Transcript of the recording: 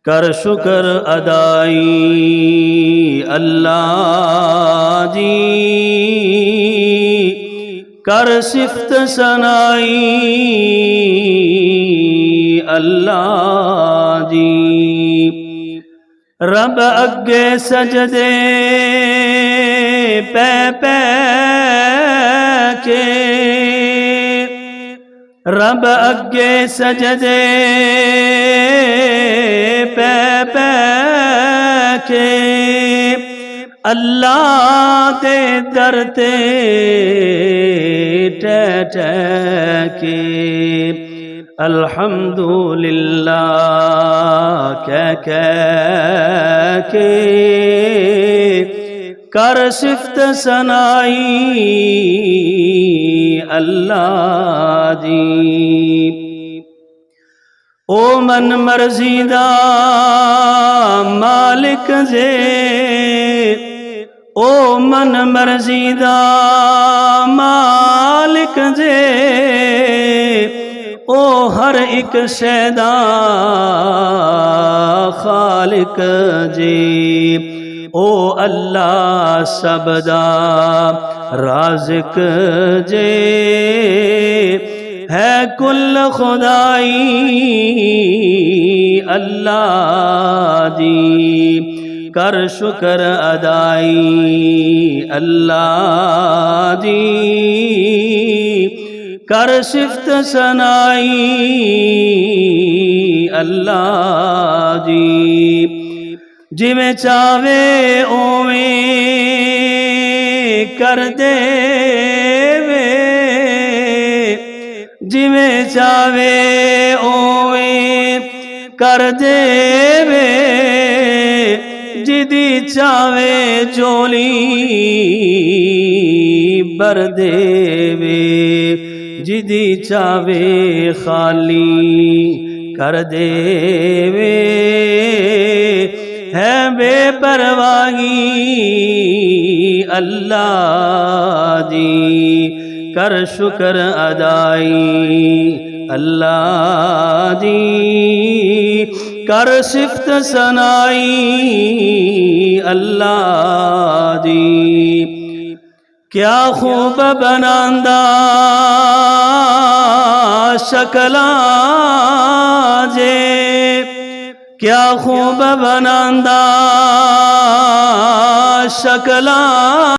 कर शुक्र अदाई अल्लाह जी, कर सिफ्त सनाई अल्लाह जी। रब अगे सजदे पै पै के, रब अगे सजदे पै पै के, अल्लाह दे दर ते टह टह के। अल्हम्दुलिल्लाह कह के कर सिफ्त सनाई अल्लाह जी। ओ मन मर्जीदा मालिक जे, ओ मन मर्जीदा मालिक जे, ओ हर एक शैदा खालिक जी। ओ अल्लाह सबदा राज़िक जे, है कुल खुदाई अल्लाह दी। कर शुक्र अदाई अल्लाह दी, कर सिफ्त सनाई अल्लाह दी। जिमें चावे ओवें कर देवे, जिमें चावे ओवें कर देवे, जिदी चावे चोली भर देवे, जिदी चावे खाली कर देवे। है बेपरवाही अल्लाह दी, कर शुक्र अदाई अल्लाह दी, कर सिफ्त सनाई अल्लाह दी। क्या खूब बनांदा शकलां जे, क्या खूब बनांदा शकलां